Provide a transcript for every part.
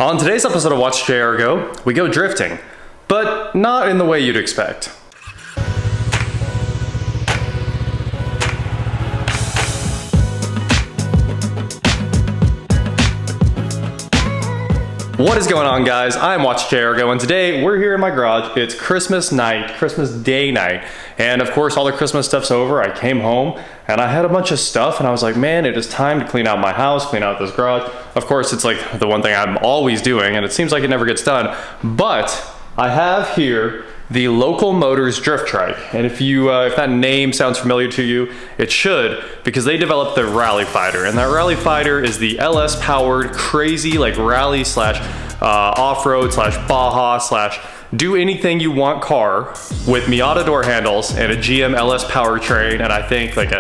On today's episode of Watch JR Go, we go drifting, but not in the way you'd expect. What is going on, guys? I'm Watch JR Go, and today we're here in my garage. It's Christmas night, Christmas day night, and of course all the Christmas stuff's over. I came home and I had a bunch of stuff and I was like, man, it is time to clean out my house, clean out this garage. Of course, it's like the one thing I'm always doing and it seems like it never gets done, but I have here the Local Motors Drift Trike. And if that name sounds familiar to you, it should, because they developed the Rally Fighter. And that Rally Fighter is the LS powered, crazy, like rally slash off-road slash Baja slash do anything you want car with Miata door handles and a GM LS powertrain, and I think like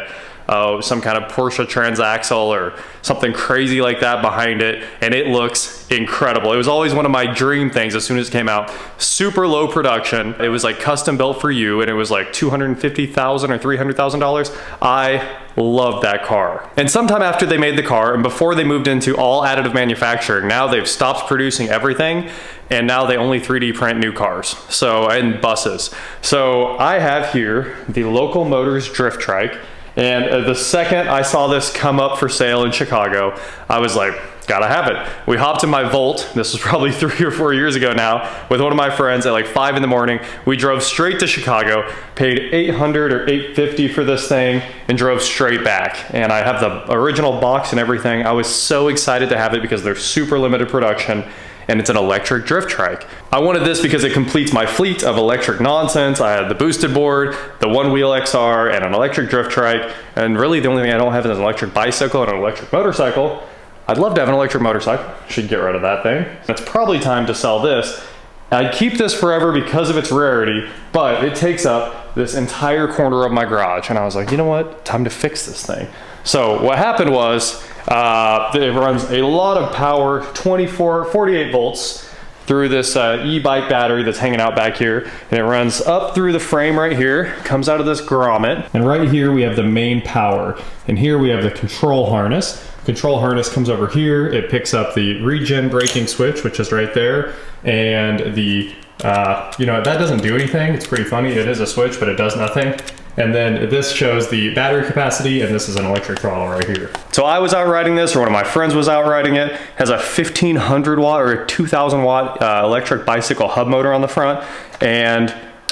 some kind of Porsche transaxle or something crazy like that behind it, and it looks incredible. It was always one of my dream things as soon as it came out. Super low production. It was like custom built for you, and it was like $250,000 or $300,000. I love that car. And sometime after they made the car and before they moved into all additive manufacturing, now they've stopped producing everything and now they only 3D print new cars, and buses. So I have here the Local Motors Drift Trike. And the second I saw this come up for sale in Chicago, I was like, gotta have it. We hopped in my Volt. This was probably 3 or 4 years ago now, with one of my friends at like 5 in the morning. We drove straight to Chicago, paid $800 or $850 for this thing, and drove straight back. And I have the original box and everything. I was so excited to have it because they're super limited production. And it's an electric drift trike. I wanted this because it completes my fleet of electric nonsense. I had the boosted board, the one wheel XR, and an electric drift trike. And really the only thing I don't have is an electric bicycle and an electric motorcycle. I'd love to have an electric motorcycle. Should get rid of that thing. It's probably time to sell this. I'd keep this forever because of its rarity, but it takes up this entire corner of my garage. And I was like, you know what? Time to fix this thing. So what happened was, it runs a lot of power, 48 volts through this e-bike battery that's hanging out back here. And it runs up through the frame right here, comes out of this grommet. And right here we have the main power. And here we have the control harness. Control harness comes over here. It picks up the regen braking switch, which is right there. And the, that doesn't do anything. It's pretty funny. It is a switch, but it does nothing. And then this shows the battery capacity, and this is an electric throttle right here. So I was out riding this, or one of my friends was out riding it. It has a 1500 watt or a 2000 watt electric bicycle hub motor on the front. And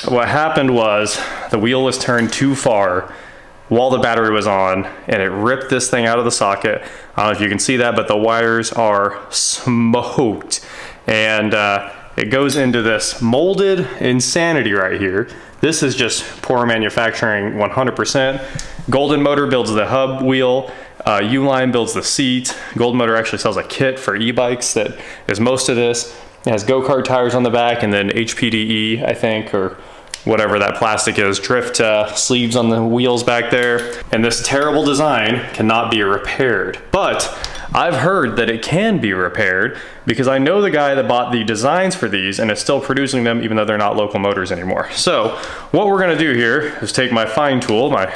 what happened was the wheel was turned too far while the battery was on, and it ripped this thing out of the socket. I don't know if you can see that, but the wires are smoked. And it goes into this molded insanity right here. This is just poor manufacturing 100%. Golden Motor builds the hub wheel. Uline builds the seat. Golden Motor actually sells a kit for e-bikes that is most of this. It has go-kart tires on the back, and then HPDE, I think, or whatever that plastic is, drift sleeves on the wheels back there. And this terrible design cannot be repaired. But I've heard that it can be repaired because I know the guy that bought the designs for these and is still producing them even though they're not Local Motors anymore. So what we're gonna do here is take my fine tool, my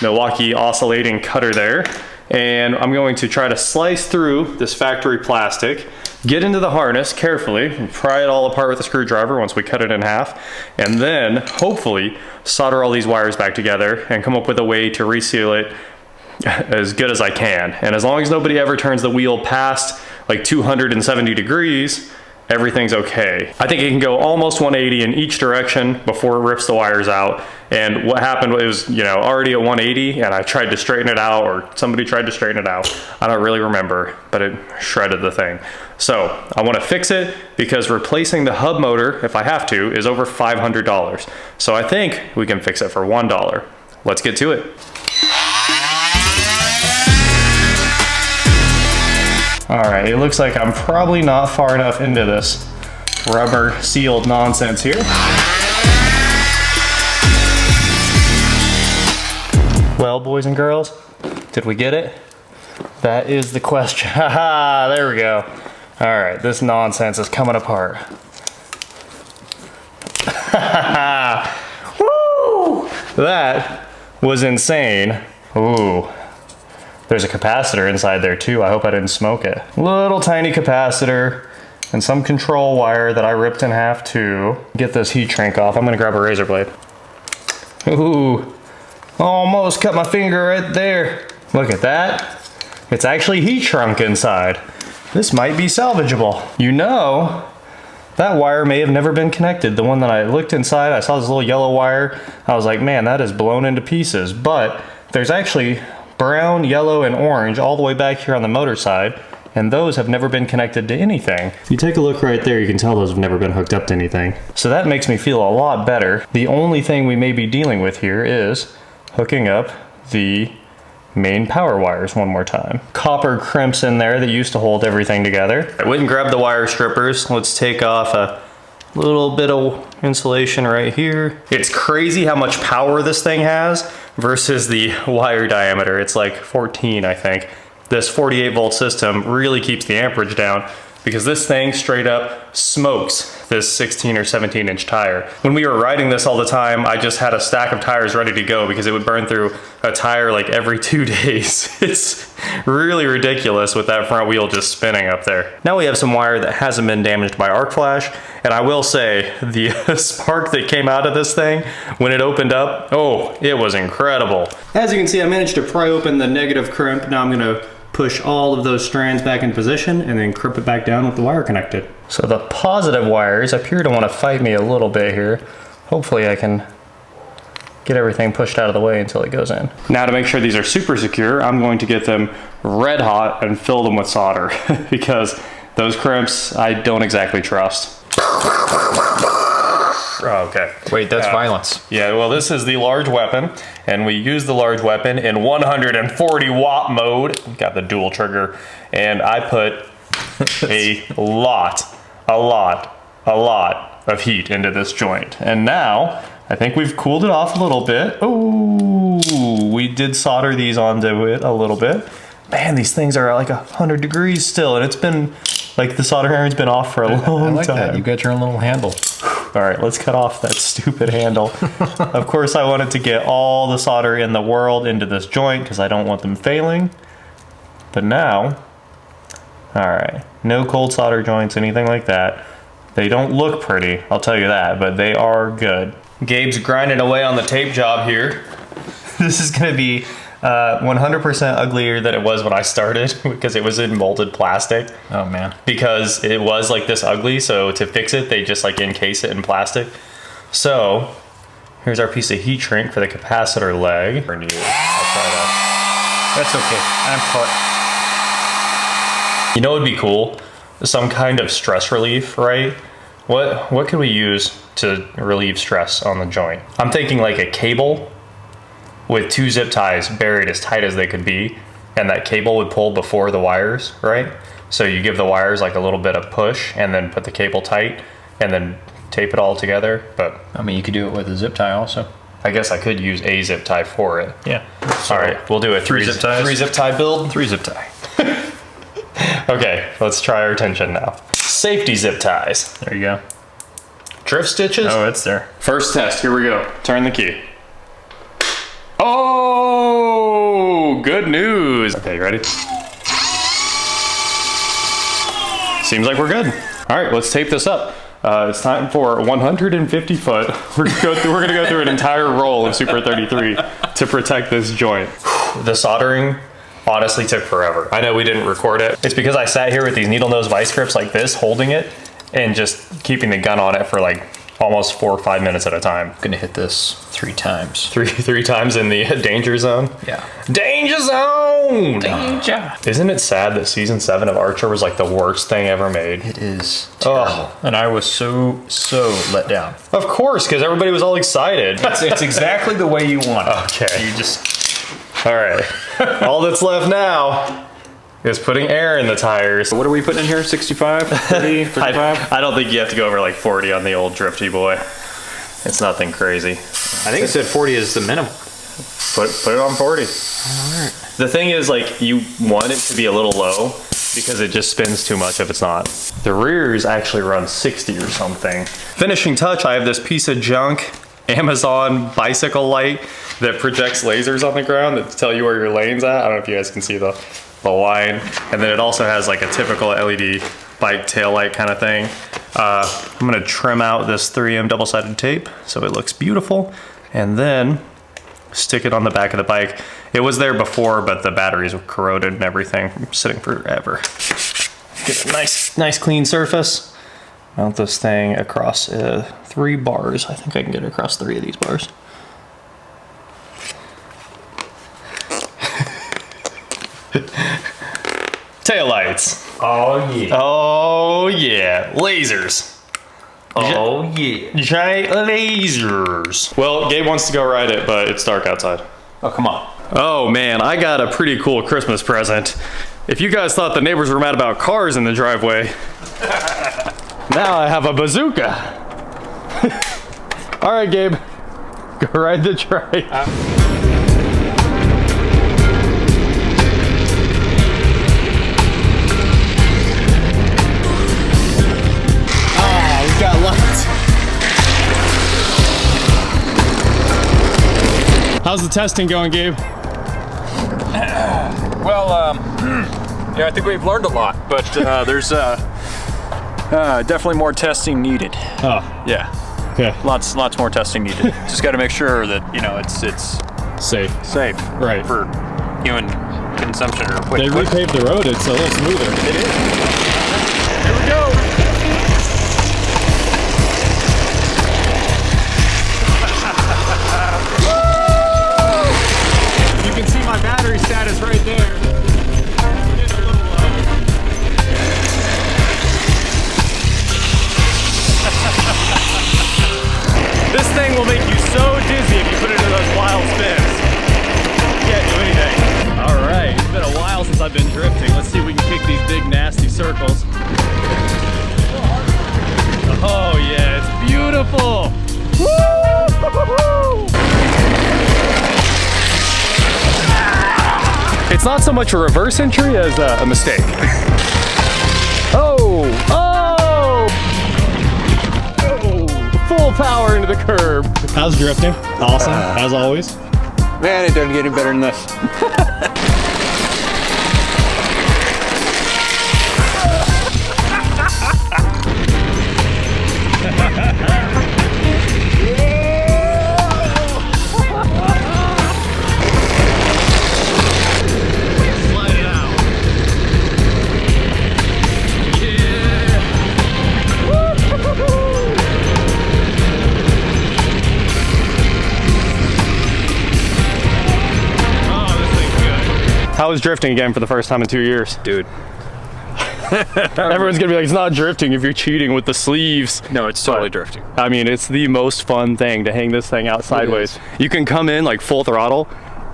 Milwaukee oscillating cutter there, and I'm going to try to slice through this factory plastic, get into the harness carefully, and pry it all apart with a screwdriver once we cut it in half, and then hopefully solder all these wires back together and come up with a way to reseal it as good as I can. And as long as nobody ever turns the wheel past like 270 degrees, everything's okay. I think it can go almost 180 in each direction before it rips the wires out. And what happened was, already at 180, and I tried to straighten it out, or somebody tried to straighten it out. I don't really remember, but it shredded the thing. So I want to fix it because replacing the hub motor, if I have to, is over $500. So I think we can fix it for $1. Let's get to it. All right, it looks like I'm probably not far enough into this rubber sealed nonsense here. Well, boys and girls, did we get it? That is the question. Haha, there we go. All right, this nonsense is coming apart. Woo! That was insane. Ooh. There's a capacitor inside there too. I hope I didn't smoke it. Little tiny capacitor and some control wire that I ripped in half to get this heat shrink off. I'm gonna grab a razor blade. Ooh, almost cut my finger right there. Look at that. It's actually heat shrunk inside. This might be salvageable. You know, that wire may have never been connected. The one that I looked inside, I saw this little yellow wire. I was like, man, that is blown into pieces. But there's actually brown, yellow, and orange all the way back here on the motor side, and those have never been connected to anything. If you take a look right there, you can tell those have never been hooked up to anything. So that makes me feel a lot better. The only thing we may be dealing with here is hooking up the main power wires one more time. Copper crimps in there that used to hold everything together. I went and grabbed the wire strippers. Let's take off a little bit of insulation right here. It's crazy how much power this thing has versus the wire diameter. It's like 14, I think. This 48 volt system really keeps the amperage down because this thing straight up smokes this 16 or 17 inch tire. When we were riding this all the time, I just had a stack of tires ready to go because it would burn through a tire like every 2 days. It's really ridiculous with that front wheel just spinning up there. Now we have some wire that hasn't been damaged by arc flash, and I will say the spark that came out of this thing when it opened up, oh, it was incredible. As you can see, I managed to pry open the negative crimp. Now I'm gonna push all of those strands back in position and then crimp it back down with the wire connected. So the positive wires appear to want to fight me a little bit here. Hopefully I can get everything pushed out of the way until it goes in. Now to make sure these are super secure, I'm going to get them red hot and fill them with solder because those crimps I don't exactly trust. Oh, okay. Wait, that's violence. Yeah, well, this is the large weapon, and we use the large weapon in 140 watt mode. Got the dual trigger, and I put a lot of heat into this joint. And now, I think we've cooled it off a little bit. Oh, we did solder these onto it a little bit. Man, these things are like 100 degrees still, and it's been, like, the solder iron's been off for a long time. I like that. You got your own little handle. All right, let's cut off that stupid handle. Of course, I wanted to get all the solder in the world into this joint because I don't want them failing. But now, all right, no cold solder joints, anything like that. They don't look pretty, I'll tell you that, but they are good. Gabe's grinding away on the tape job here. This is gonna be 100% uglier than it was when I started because it was in molded plastic. Oh man. Because it was like this ugly, so to fix it, they just like encase it in plastic. So here's our piece of heat shrink for the capacitor leg. I'll try that. That's okay. I'm caught. You know what would be cool? Some kind of stress relief, right? What can we use to relieve stress on the joint? I'm thinking like a cable with 2 zip ties buried as tight as they could be, and that cable would pull before the wires, right? So you give the wires like a little bit of push and then put the cable tight and then tape it all together. But I mean, you could do it with a zip tie also. I guess I could use a zip tie for it. Yeah. So all right, we'll do a 3 zip ties. 3 zip tie build. 3 zip tie. Okay, let's try our tension now. Safety zip ties. There you go. Drift stitches. Oh, it's there. First test, here we go. Turn the key. Oh, good news. Okay, you ready? Seems like we're good. All right, let's tape this up. It's time for 150 foot. We're gonna go through an entire roll of Super 33 to protect this joint. The soldering honestly took forever. I know we didn't record it. It's because I sat here with these needle nose vice grips like this, holding it and just keeping the gun on it for like almost 4 or 5 minutes at a time. I'm gonna hit this 3 times. Three times in the danger zone? Yeah. Danger zone! Danger! Isn't it sad that season 7 of Archer was like the worst thing ever made? It is terrible. And I was so let down. Of course, because everybody was all excited. It's exactly the way you want it. Okay. You just... All right. All that's left now is putting air in the tires. What are we putting in here? 65? 30? 35? I don't think you have to go over like 40 on the old drifty boy. It's nothing crazy. I think it said 40 is the minimum. Put it on 40. All right. The thing is, like, you want it to be a little low because it just spins too much if it's not. The rears actually run 60 or something. Finishing touch, I have this piece of junk Amazon bicycle light. that projects lasers on the ground that tell you where your lane's at. I don't know if you guys can see the line. And then it also has like a typical LED bike taillight kind of thing. I'm gonna trim out this 3M double-sided tape so it looks beautiful, and then stick it on the back of the bike. It was there before, but the batteries were corroded and everything from sitting forever. Get a nice clean surface. Mount this thing across 3 bars. I think I can get it across 3 of these bars. Taillights. Oh yeah. Oh yeah, lasers. Oh yeah. Giant lasers. Well, Gabe wants to go ride it, but it's dark outside. Oh, come on. Oh man, I got a pretty cool Christmas present. If you guys thought the neighbors were mad about cars in the driveway, now I have a bazooka. All right, Gabe, go ride the trike. We've got lights. How's the testing going, Gabe? Well, yeah, I think we've learned a lot, but there's definitely more testing needed. Oh, Yeah, okay. lots more testing needed. Just got to make sure that it's Safe. safe, Right. for human consumption or quick. They repaved the road, it's a little smoother. It is. Here we go. You can see my battery status right there. Getting a little low. This thing will make you so dizzy if you put it in those wild spins. Can't do anything. All right, it's been a while since I've been drifting. Let's see if we can kick these big nasty circles. Oh yeah, it's beautiful. Woo! It's not so much a reverse entry as a mistake. Oh! Full power into the curb. How's drifting? Awesome, as always. Man, it doesn't get any better than this. How was drifting again for the first time in 2 years? Dude. Everyone's gonna be like, it's not drifting if you're cheating with the sleeves. No, it's totally drifting. I mean, it's the most fun thing to hang this thing out sideways. You can come in like full throttle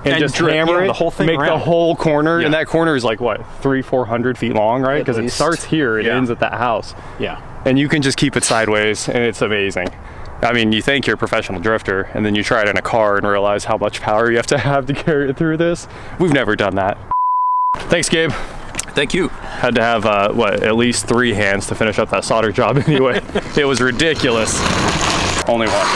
and just hammer it, the whole thing make around. the whole corner, Yeah. and that corner is like what, 300-400 feet long, right? At Because it least. starts here and Yeah. ends at that house. Yeah. And you can just keep it sideways, and it's amazing. I mean, you think you're a professional drifter, and then you try it in a car and realize how much power you have to carry it through this. We've never done that. Thanks, Gabe. Thank you. Had to have, at least 3 hands to finish up that solder job anyway. It was ridiculous. Only one.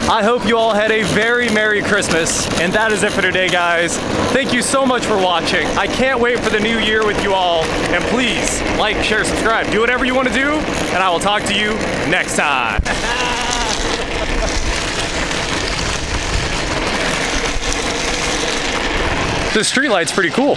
I hope you all had a very Merry Christmas, and that is it for today, guys. Thank you so much for watching. I can't wait for the new year with you all, and please like, share, subscribe, do whatever you want to do, and I will talk to you next time. The street light's pretty cool.